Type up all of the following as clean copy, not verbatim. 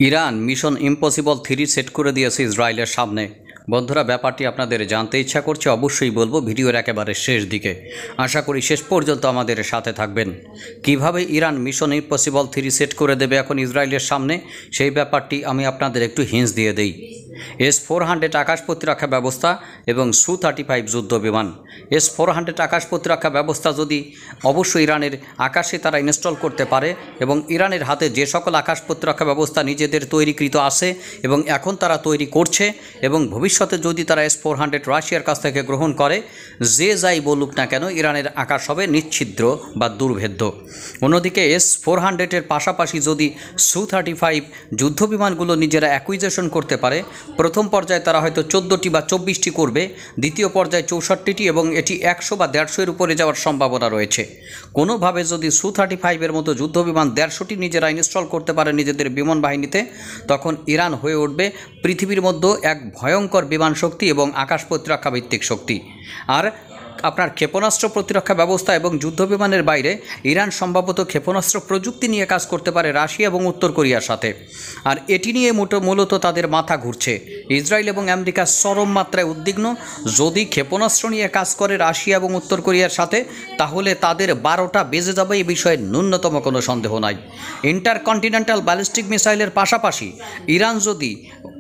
Iran mission impossible 3 set করে দিয়েছে ইসরায়েলের সামনে। বন্ধুরা, ব্যাপারটি আপনাদের জানতে ইচ্ছা করছে, অবশ্যই বলবো ভিডিওর একেবারে শেষ দিকে। আশা করি শেষ পর্যন্ত আমাদের সাথে থাকবেন। কিভাবে ইরান মিশন ইম্পসিবল 3 সেট করে দেবে এখন ইসরায়েলের সামনে, সেই ব্যাপারটি আমি আপনাদের একটু হিন্স দিয়ে দেই। S-400 আকাশ প্রতিরক্ষা ব্যবস্থা এবং Su-35 যুদ্ধ বিমান। S-400 আকাশ প্রতিরক্ষা ব্যবস্থা যদি অবশ্যই ইরানের আকাশে তারা ইনস্টল করতে পারে, এবং ইরানের হাতে যে সকল আকাশ প্রতিরক্ষা ব্যবস্থা নিজেদের তৈরিকৃত আছে এবং এখন তারা তৈরি করছে, এবং ভবিষ্যতে যদি তারা S-400 রাশিয়ার কাছ থেকে গ্রহণ করে, যে যাই বলুক না কেন ইরানের আকাশ হবে নিচ্ছিদ্র বা দুর্ভেদ্য। অন্যদিকে S-400-এর পাশাপাশি যদি Su-35 যুদ্ধ বিমানগুলো নিজেরা অ্যাকুইজিশন করতে পারে, প্রথম পর্যায়ে তারা হয়তো 14টি বা 24টি করবে, দ্বিতীয় পর্যায়ে 64টি, এবং এটি 100 বা 150-এর উপরে যাওয়ার সম্ভাবনা রয়েছে। কোনোভাবে যদি Su-35-এর মতো যুদ্ধ বিমান 150টি নিজেরা ইনস্টল করতে পারে নিজেদের বিমান বাহিনীতে, তখন ইরান হয়ে উঠবে পৃথিবীর মধ্যে এক ভয়ঙ্কর বিমান শক্তি এবং আকাশ প্রতিরক্ষা ভিত্তিক শক্তি। আর আপনার ক্ষেপণাস্ত্র প্রতিরক্ষা ব্যবস্থা এবং যুদ্ধ বিমানের বাইরে ইরান সম্ভবত ক্ষেপণাস্ত্র প্রযুক্তি নিয়ে কাজ করতে পারে রাশিয়া এবং উত্তর কোরিয়ার সাথে। আর এটি নিয়ে মূলত তাদের মাথা ঘুরছে। ইসরায়েল এবং আমেরিকা চরম মাত্রায় উদ্বিগ্ন। যদি ক্ষেপণাস্ত্র নিয়ে কাজ করে রাশিয়া এবং উত্তর কোরিয়ার সাথে, তাহলে তাদের 12টা বেজে যাবে, এই বিষয়ে ন্যূনতম কোনো সন্দেহ নাই। ইন্টারকন্টিনেন্টাল ব্যালিস্টিক মিসাইলের পাশাপাশি ইরান যদি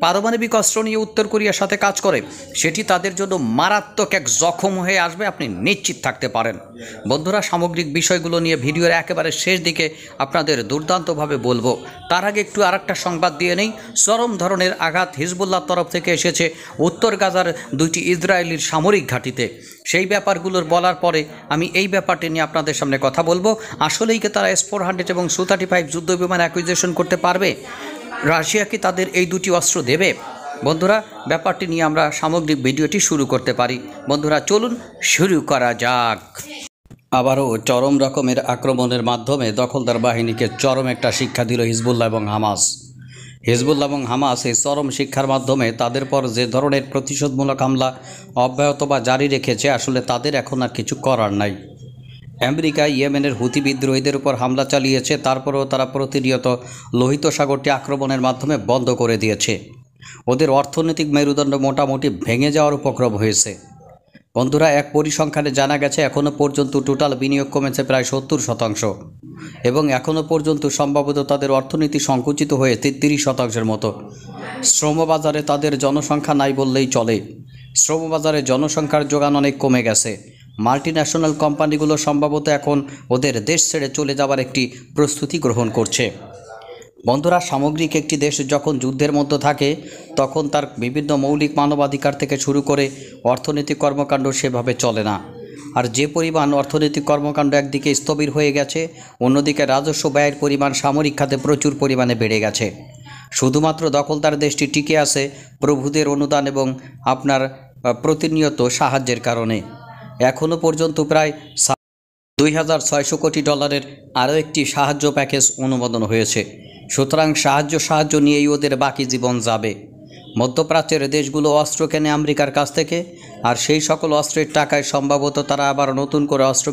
পারমাণবিক অস্ত্র নিয়ে উত্তর কোরিয়ার সাথে কাজ করে, সেটি তাদের জন্য মারাত্মক এক জখম হয়ে আসবে, আপনি নিশ্চিত থাকতে পারেন। বন্ধুরা, সামগ্রিক বিষয়গুলো নিয়ে ভিডিওর একেবারে শেষ দিকে আপনাদের দুর্দান্তভাবে বলবো। তার আগে একটু আরেকটা সংবাদ দিয়ে নেই। চরম ধরনের আঘাত হিজবুল্লাহর তরফ থেকে এসেছে উত্তর গাজার 2টি ইসরায়েলির সামরিক ঘাঁটিতে। সেই ব্যাপারগুলোর বলার পরে আমি এই ব্যাপারটি নিয়ে আপনাদের সামনে কথা বলবো। আসলেই কি তারা S-400 এবং Su-35 যুদ্ধ বিমান অ্যাকুইজিশন করতে পারবে? রাশিয়া কি তাদের এই 2টি অস্ত্র দেবে? বন্ধুরা, ব্যাপারটি নিয়ে আমরা সামগ্রিক ভিডিওটি শুরু করতে পারি। বন্ধুরা, চলুন শুরু করা যাক। আবারও চরম রকমের আক্রমণের মাধ্যমে দখলদার বাহিনীকে চরম একটা শিক্ষা দিল হিজবুল্লাহ এবং হামাস। হিজবুল্লাহ এবং হামাস এই চরম শিক্ষার মাধ্যমে তাদের পর যে ধরনের প্রতিশোধমূলক হামলা অব্যাহত বা জারি রেখেছে, আসলে তাদের এখন আর কিছু করার নাই। আমেরিকা ইয়েমেনের হুতি বিদ্রোহীদের উপর হামলা চালিয়েছে, তারপরেও তারা প্রতিনিয়ত লোহিত সাগরটি আক্রমণের মাধ্যমে বন্ধ করে দিয়েছে। ওদের অর্থনৈতিক মেরুদণ্ড মোটামুটি ভেঙে যাওয়ার উপক্রম হয়েছে। বন্ধুরা, এক পরিসংখ্যানে জানা গেছে এখনও পর্যন্ত টোটাল বিনিয়োগ কমেছে প্রায় 70%, এবং এখনও পর্যন্ত সম্ভবত তাদের অর্থনীতি সংকুচিত হয়ে 33% মতো। শ্রমবাজারে তাদের জনসংখ্যা নাই বললেই চলে। শ্রমবাজারে জনসংখ্যার যোগান অনেক কমে গেছে। মাল্টিন্যাশনাল কোম্পানিগুলো সম্ভবত এখন ওদের দেশ ছেড়ে চলে যাওয়ার একটি প্রস্তুতি গ্রহণ করছে। বন্ধুরা, সামগ্রিক একটি দেশ যখন যুদ্ধের মধ্যে থাকে, তখন তার বিভিন্ন মৌলিক মানবাধিকার থেকে শুরু করে অর্থনৈতিক কর্মকাণ্ড সেভাবে চলে না। আর যে পরিমাণ অর্থনৈতিক কর্মকাণ্ড একদিকে স্থবির হয়ে গেছে, অন্যদিকে রাজস্ব ব্যয়ের পরিমাণ সামরিক খাতে প্রচুর পরিমাণে বেড়ে গেছে। শুধুমাত্র দখলদার দেশটি টিকে আছে প্রভুদের অনুদান এবং আপনার প্রতিনিয়ত সাহায্যের কারণে। এখনও পর্যন্ত প্রায় $2,600 কোটি আরও একটি সাহায্য প্যাকেজ অনুমোদন হয়েছে। সুতরাং সাহায্য নিয়েই ওদের বাকি জীবন যাবে। মধ্যপ্রাচ্যের দেশগুলো অস্ত্র কেনে আমেরিকার কাছ থেকে, আর সেই সকল অস্ত্রের টাকায় সম্ভবত তারা আবার নতুন করে অস্ত্র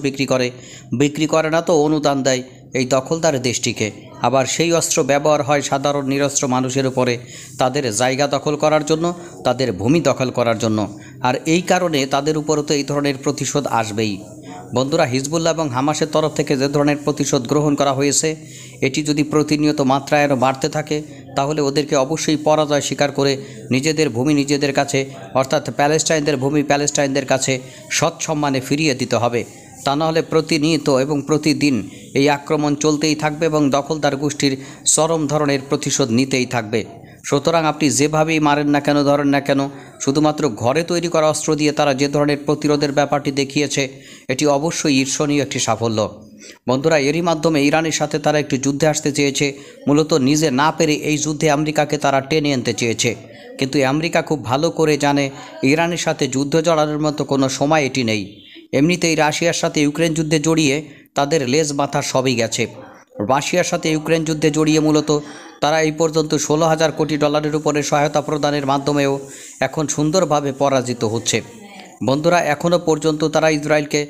বিক্রি করে না তো অনুদান দেয় এই দখলদার দেশটিকে। আবার সেই অস্ত্র ব্যবহার হয় সাধারণ নিরস্ত্র মানুষের উপরে, তাদের জায়গা দখল করার জন্য, তাদের ভূমি দখল করার জন্য। আর এই কারণে তাদের উপরও তো এই ধরনের প্রতিশোধ আসবেই। বন্ধুরা, হিজবুল্লাহ এবং হামাসের তরফ থেকে যে ধরনের প্রতিশোধ গ্রহণ করা হয়েছে, এটি যদি প্রতিনিয়ত মাত্রায় আরও বাড়তে থাকে, তাহলে ওদেরকে অবশ্যই পরাজয় স্বীকার করে নিজেদের ভূমি নিজেদের কাছে, অর্থাৎ প্যালেস্টাইনদের ভূমি প্যালেস্টাইনদের কাছে সৎসম্মানে ফিরিয়ে দিতে হবে। তা নাহলে প্রতিনিয়ত এবং প্রতিদিন এই আক্রমণ চলতেই থাকবে এবং দখলদার গোষ্ঠীর চরম ধরনের প্রতিশোধ নিতেই থাকবে। সুতরাং আপনি যেভাবেই মারেন না কেন, ধরেন না কেন, শুধুমাত্র ঘরে তৈরি করা অস্ত্র দিয়ে তারা যে ধরনের প্রতিরোধের ব্যাপারটি দেখিয়েছে, এটি অবশ্যই ঈর্ষণীয় একটি সাফল্য। বন্ধুরা, এরই মাধ্যমে ইরানের সাথে তারা একটি যুদ্ধে আসতে চেয়েছে। মূলত নিজে না পেরে এই যুদ্ধে আমেরিকাকে তারা টেনে আনতে চেয়েছে, কিন্তু আমেরিকা খুব ভালো করে জানে ইরানের সাথে যুদ্ধ জড়ানোর মতো কোনো সময় এটি নেই। এমনিতেই রাশিয়ার সাথে ইউক্রেন যুদ্ধে জড়িয়ে তাদের লেজ মাথা সবই গেছে। রাশিয়ার সাথে ইউক্রেন যুদ্ধে জড়িয়ে মূলত তারা এই পর্যন্ত $16,000 কোটি উপরে সহায়তা প্রদানের মাধ্যমেও এখন সুন্দরভাবে পরাজিত হচ্ছে। বন্ধুরা, এখনও পর্যন্ত তারা ইসরায়েলকে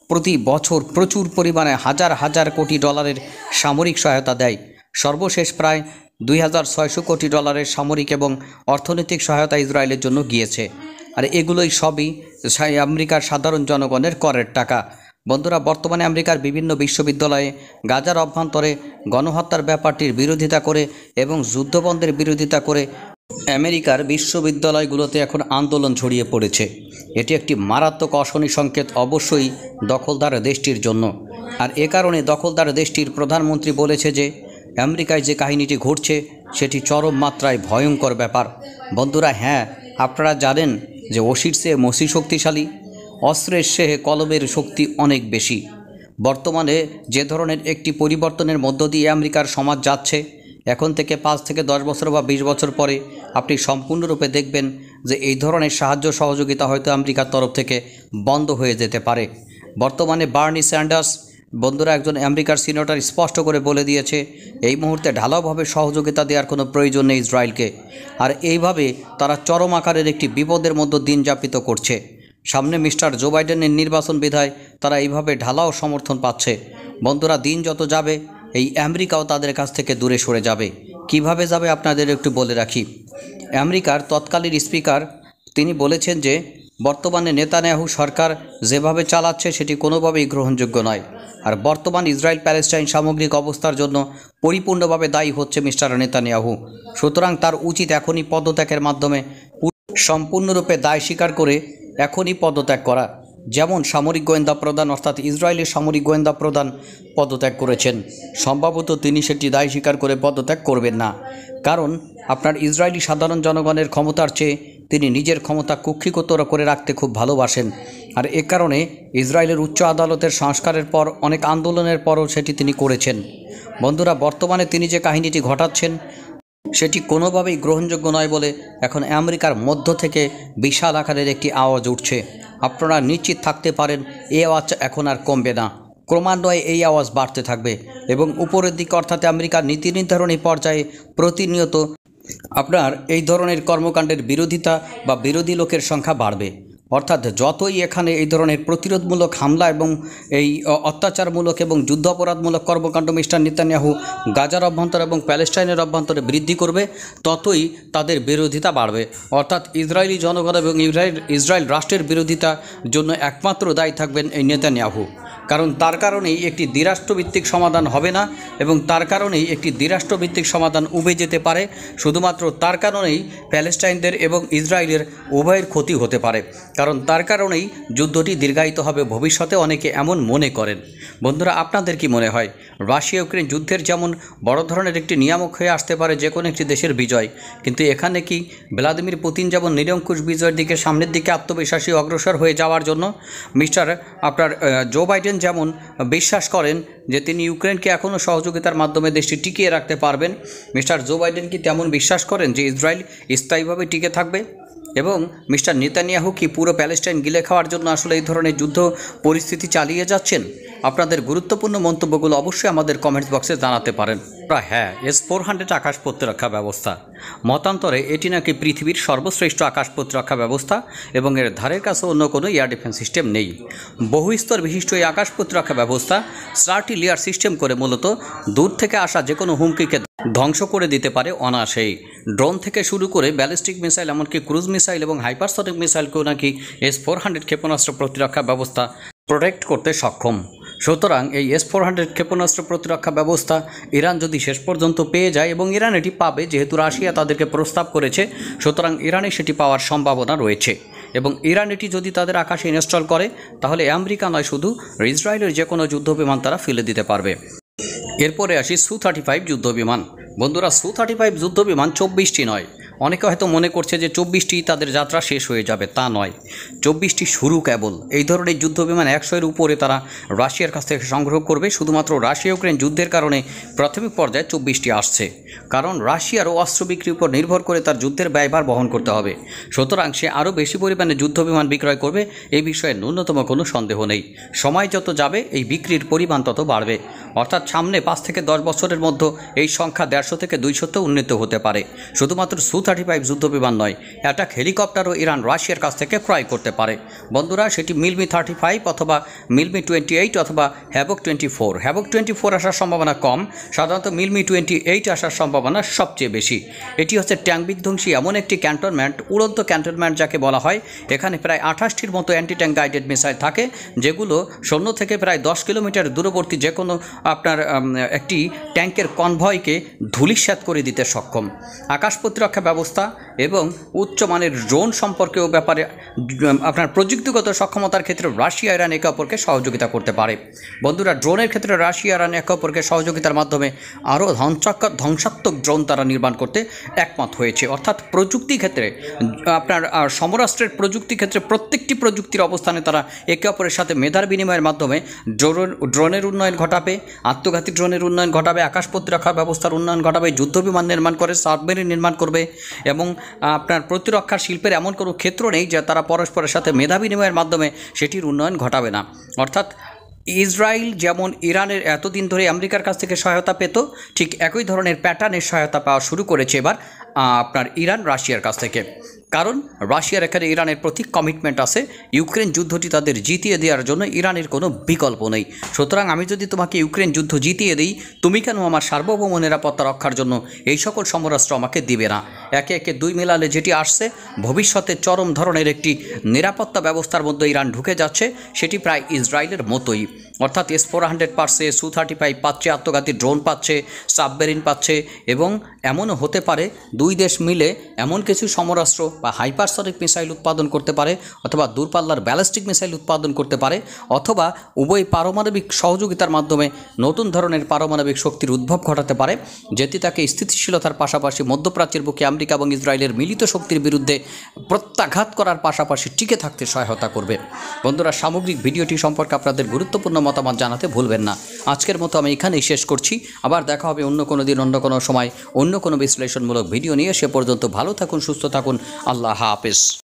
প্রতি বছর প্রচুর পরিমাণে হাজার হাজার কোটি ডলারের সামরিক সহায়তা দেয়। সর্বশেষ প্রায় $2,600 কোটি সামরিক এবং অর্থনৈতিক সহায়তা ইসরায়েলের জন্য গিয়েছে। আর এগুলোই সবই আমেরিকার সাধারণ জনগণের করের টাকা। বন্ধুরা, বর্তমানে আমেরিকার বিভিন্ন বিশ্ববিদ্যালয়ে গাজার অভ্যন্তরে গণহত্যার ব্যাপারটির বিরোধিতা করে এবং যুদ্ধবন্ধের বিরোধিতা করে আমেরিকার বিশ্ববিদ্যালয়গুলোতে এখন আন্দোলন ছড়িয়ে পড়েছে। এটি একটি মারাত্মক অশনি সংকেত অবশ্যই দখলদার দেশটির জন্য। আর এ কারণে দখলদার দেশটির প্রধানমন্ত্রী বলেছে যে আমেরিকায় যে কাহিনীটি ঘটছে সেটি চরম মাত্রায় ভয়ঙ্কর ব্যাপার। বন্ধুরা, হ্যাঁ, আপনারা জানেন যে অসির চেয়ে মসি শক্তিশালী, অস্ত্রের চেয়ে কলমের শক্তি অনেক বেশি। বর্তমানে যে ধরনের একটি পরিবর্তনের মধ্য দিয়ে আমেরিকার সমাজ যাচ্ছে, এখন থেকে 5 থেকে 10 বছর বা 20 বছর পরে আপনি সম্পূর্ণরূপে দেখবেন যে এই ধরনের সাহায্য সহযোগিতা হয়তো আমেরিকার তরফ থেকে বন্ধ হয়ে যেতে পারে। বর্তমানে বার্নি স্যান্ডার্স, বন্ধুরা, একজন আমেরিকার সিনেটর স্পষ্ট করে বলে দিয়েছে এই মুহূর্তে ঢালাওভাবে সহযোগিতা দেওয়ার কোনো প্রয়োজন নেই ইসরায়েলকে। আর এইভাবে তারা চরম আকারের একটি বিপদের মধ্যে দিন যাপিত করছে। সামনে মিস্টার জো বাইডেনের নির্বাচন বিধায় তারা এইভাবে ঢালাও সমর্থন পাচ্ছে। বন্ধুরা, দিন যত যাবে এই আমেরিকাও তাদের কাছ থেকে দূরে সরে যাবে। কিভাবে যাবে আপনাদের একটু বলে রাখি। আমেরিকার তৎকালীন স্পিকার তিনি বলেছেন যে বর্তমানে নেতানিয়াহু সরকার যেভাবে চালাচ্ছে সেটি কোনোভাবেই গ্রহণযোগ্য নয়। আর বর্তমান ইসরায়েল প্যালেস্টাইন সামগ্রিক অবস্থার জন্য পরিপূর্ণভাবে দায়ী হচ্ছে মিস্টার নেতানিয়াহু। সুতরাং তার উচিত এখনই পদত্যাগের মাধ্যমে সম্পূর্ণরূপে দায় স্বীকার করে এখনই পদত্যাগ করা। যেমন সামরিক গোয়েন্দা প্রধান অর্থাৎ ইসরায়েলের সামরিক গোয়েন্দা প্রধান পদত্যাগ করেছেন, সম্ভবত তিনি সেটি দায় স্বীকার করে পদত্যাগ করবেন না। কারণ আপনার ইসরায়েলি সাধারণ জনগণের ক্ষমতার চেয়ে তিনি নিজের ক্ষমতা কুক্ষিগত করে রাখতে খুব ভালোবাসেন। আর এ কারণে ইসরায়েলের উচ্চ আদালতের সংস্কারের পর অনেক আন্দোলনের পরও সেটি তিনি করেছেন। বন্ধুরা, বর্তমানে তিনি যে কাহিনীটি ঘটাচ্ছেন সেটি কোনোভাবেই গ্রহণযোগ্য নয় বলে এখন আমেরিকার মধ্য থেকে বিশাল আকারের একটি আওয়াজ উঠছে। আপনারা নিশ্চিত থাকতে পারেন এই আওয়াজ এখন আর কমবে না, ক্রমান্বয়ে এই আওয়াজ বাড়তে থাকবে এবং উপরের দিকে অর্থাৎ আমেরিকার নীতি নির্ধারণী পর্যায়ে প্রতিনিয়ত আপনার এই ধরনের কর্মকাণ্ডের বিরোধিতা বা বিরোধী লোকের সংখ্যা বাড়বে। অর্থাৎ যতই এখানে এই ধরনের প্রতিরোধমূলক হামলা এবং এই অত্যাচারমূলক এবং যুদ্ধাপরাধমূলক কর্মকাণ্ড মিস্টার নেতানিয়াহু গাজার অভ্যন্তর এবং প্যালেস্টাইনের অভ্যন্তরে বৃদ্ধি করবে, ততই তাদের বিরোধিতা বাড়বে। অর্থাৎ ইসরায়েলি জনগণ এবং ইসরায়েল রাষ্ট্রের বিরোধিতার জন্য একমাত্র দায়ী থাকবেন এই নেতানিয়াহু। কারণ তার কারণেই একটি দ্বিরাষ্ট্রভিত্তিক সমাধান হবে না এবং তার কারণেই একটি দ্বিরাষ্ট্রভিত্তিক সমাধান উবে যেতে পারে। শুধুমাত্র তার কারণেই প্যালেস্টাইনদের এবং ইসরায়েলের উভয়ের ক্ষতি হতে পারে। কারণ তার কারণেই যুদ্ধটি দীর্ঘায়িত হবে ভবিষ্যতে, অনেকে এমন মনে করেন। বন্ধুরা, আপনাদের কি মনে হয় রাশিয়া ইউক্রেন যুদ্ধের যেমন বড় ধরনের একটি নিয়ামক হয়ে আসতে পারে যে কোনো একটি দেশের বিজয়, কিন্তু এখানে কি ভ্লাদিমির পুতিন যেমন নিরঙ্কুশ বিজয়ের দিকে সামনের দিকে আত্মবিশ্বাসী অগ্রসর হয়ে যাওয়ার জন্য মিস্টার জো বাইডেন যেমন বিশ্বাস করেন যে তিনি ইউক্রেনকে এখনও সহযোগিতার মাধ্যমে দেশটি টিকিয়ে রাখতে পারবেন, মিস্টার জো বাইডেন কি তেমন বিশ্বাস করেন যে ইসরায়েল স্থায়ীভাবে টিকে থাকবে? এবং মিস্টার নেতানিয়াহু কি পুরো প্যালেস্টাইন গিলে খাওয়ার জন্য আসলে এই ধরনের যুদ্ধ পরিস্থিতি চালিয়ে যাচ্ছেন? আপনাদের গুরুত্বপূর্ণ মন্তব্যগুলো অবশ্যই আমাদের কমেন্টস বক্সে জানাতে পারেন। হ্যাঁ, S-400 আকাশ প্রতিরক্ষা ব্যবস্থা, মতান্তরে এটি নাকি পৃথিবীর সর্বশ্রেষ্ঠ আকাশ প্রতিরক্ষা ব্যবস্থা এবং এর ধারের কাছে অন্য কোনো এয়ার ডিফেন্স সিস্টেম নেই। বহুস্তর বিশিষ্ট এই আকাশ প্রতিরক্ষা ব্যবস্থা স্টার্টি লেয়ার সিস্টেম করে মূলত দূর থেকে আসা যে কোনো হুমকিকে ধ্বংস করে দিতে পারে অনায়াসেই। ড্রোন থেকে শুরু করে ব্যালিস্টিক মিসাইল, এমনকি ক্রুজ মিসাইল এবং হাইপারসনিক মিসাইলকেও নাকি S-400 ক্ষেপণাস্ত্র প্রতিরক্ষা ব্যবস্থা প্রোটেক্ট করতে সক্ষম। সুতরাং এই S-400 ক্ষেপণাস্ত্র প্রতিরক্ষা ব্যবস্থা ইরান যদি শেষ পর্যন্ত পেয়ে যায়, এবং ইরান এটি পাবে যেহেতু রাশিয়া তাদেরকে প্রস্তাব করেছে, সুতরাং ইরানে সেটি পাওয়ার সম্ভাবনা রয়েছে। এবং ইরান এটি যদি তাদের আকাশে ইনস্টল করে তাহলে আমেরিকা নয়, শুধু ইসরায়েলের যে কোনো যুদ্ধবিমান তারা ফেলে দিতে পারবে। এরপরে আসি Su-35 যুদ্ধবিমান। বন্ধুরা, Su-35 যুদ্ধবিমান 24টি নয়। অনেকে হয়তো মনে করছে যে 24টি তাদের যাত্রা শেষ হয়ে যাবে, তা নয়। 24টি শুরু কেবল। এই ধরনের যুদ্ধবিমান 100-এর উপরে তারা রাশিয়ার কাছ থেকে সংগ্রহ করবে। শুধুমাত্র রাশিয়া ইউক্রেন যুদ্ধের কারণে প্রাথমিক পর্যায়ে 24টি আসছে, কারণ রাশিয়ারও অস্ত্র বিক্রির উপর নির্ভর করে তার যুদ্ধের ব্যয়ভার বহন করতে হবে। সুতরাং সে আরও বেশি পরিমাণে যুদ্ধবিমান বিক্রয় করবে, এই বিষয়ে ন্যূনতম কোনো সন্দেহ নেই। সময় যত যাবে এই বিক্রির পরিমাণ তত বাড়বে। অর্থাৎ সামনে 5 থেকে 10 বছরের মধ্যে এই সংখ্যা 150 থেকে 200 উন্নীত হতে পারে। শুধুমাত্র Su-35 যুদ্ধবিমান নয়, অ্যাটাক হেলিকপ্টারও ইরান রাশিয়ার কাছ থেকে ক্রয় করতে পারে। বন্ধুরা, সেটি মিলমি 35 অথবা মিলমি 28 অথবা হ্যাভক 24। হ্যাভক 24 আসার সম্ভাবনা কম, সাধারণত মিলমি 28 আসার সম্ভাবনা সবচেয়ে বেশি। এটি হচ্ছে ট্যাঙ্ক বিধ্বংসী এমন একটি ক্যান্টনমেন্ট, উড়ন্ত ক্যান্টনমেন্ট যাকে বলা হয়। এখানে প্রায় 28টির মতো অ্যান্টি ট্যাঙ্ক গাইডেড মিসাইল থাকে, যেগুলো শূন্য থেকে প্রায় 10 কিলোমিটার দূরবর্তী যে কোনো আপনার একটি ট্যাঙ্কের কনভয়কে ধূলিসাৎ করে দিতে সক্ষম। আকাশ প্রতিরক্ষা ব্যবস্থা এবং উচ্চমানের ড্রোন সম্পর্কেও ব্যাপারে আপনার প্রযুক্তিগত সক্ষমতার ক্ষেত্রে রাশিয়া ইরান একে অপরকে সহযোগিতা করতে পারে। বন্ধুরা, ড্রোনের ক্ষেত্রে রাশিয়া ইরান একে অপরকে সহযোগিতার মাধ্যমে আরও ধ্বংসাত্মক ড্রোন তারা নির্মাণ করতে একমত হয়েছে। অর্থাৎ প্রযুক্তি ক্ষেত্রে আপনার সমরাষ্ট্রের প্রযুক্তি ক্ষেত্রে প্রত্যেকটি প্রযুক্তির অবস্থানে তারা একে অপরের সাথে মেধার বিনিময়ের মাধ্যমে ড্রোনের উন্নয়ন ঘটাবে, আত্মঘাতী ড্রোনের উন্নয়ন ঘটাবে, আকাশ প্রতিরক্ষা ব্যবস্থার উন্নয়ন ঘটাবে, যুদ্ধবিমান নির্মাণ করে, সাবমেরিন নির্মাণ করবে এবং আপনার প্রতিরক্ষা শিল্পের এমন কোনো ক্ষেত্র নেই যে তারা পরস্পরের সাথে মেধা বিনিময়ের মাধ্যমে সেটির উন্নয়ন ঘটাবে না। অর্থাৎ ইসরায়েল যেমন ইরানের এতদিন ধরে আমেরিকার কাছ থেকে সহায়তা পেত, ঠিক একই ধরনের প্যাটার্নের সহায়তা পাওয়া শুরু করেছে এবার আপনার ইরান রাশিয়ার কাছ থেকে। কারণ রাশিয়ার এখানে ইরানের প্রতি কমিটমেন্ট আছে, ইউক্রেন যুদ্ধটি তাদের জিতিয়ে দেওয়ার জন্য ইরানের কোনো বিকল্প নেই। সুতরাং আমি যদি তোমাকে ইউক্রেন যুদ্ধ জিতিয়ে দিই, তুমি কেন আমার সার্বভৌম নিরাপত্তা রক্ষার জন্য এই সকল সমরাস্ত্র আমাকে দিবে না? একে একে দুই মেলালে যেটি আসছে, ভবিষ্যতে চরম ধরনের একটি নিরাপত্তা ব্যবস্থার মধ্যে ইরান ঢুকে যাচ্ছে, সেটি প্রায় ইসরায়েলের মতোই। অর্থাৎ S-400 পাচ্ছে, Su-35 পাচ্ছে, আত্মঘাতী ড্রোন পাচ্ছে, সাবমেরিন পাচ্ছে এবং এমনও হতে পারে দুই দেশ মিলে এমন কিছু সমরাস্ত্র বা হাইপারসনিক মিসাইল উৎপাদন করতে পারে, অথবা দূরপাল্লার ব্যালিস্টিক মিসাইল উৎপাদন করতে পারে, অথবা উভয় পারমাণবিক সহযোগিতার মাধ্যমে নতুন ধরনের পারমাণবিক শক্তির উদ্ভব ঘটাতে পারে, যেটি তাকে স্থিতিশীলতার পাশাপাশি মধ্যপ্রাচ্যের বুকে আমেরিকা এবং ইসরায়েলের মিলিত শক্তির বিরুদ্ধে প্রত্যাঘাত করার পাশাপাশি টিকে থাকতে সহায়তা করবে। বন্ধুরা, সামগ্রিক ভিডিওটি সম্পর্কে আপনাদের গুরুত্বপূর্ণ মতামত জানাতে ভুলবেন না। আজকের মতো আমি এখানেই শেষ করছি। আবার দেখা হবে অন্য কোনো দিন, অন্য কোনো সময়, অন্য কোনো বিশ্লেষণমূলক ভিডিও নিয়ে। সে পর্যন্ত ভালো থাকুন, সুস্থ থাকুন। আল্লাহ হাফেজ।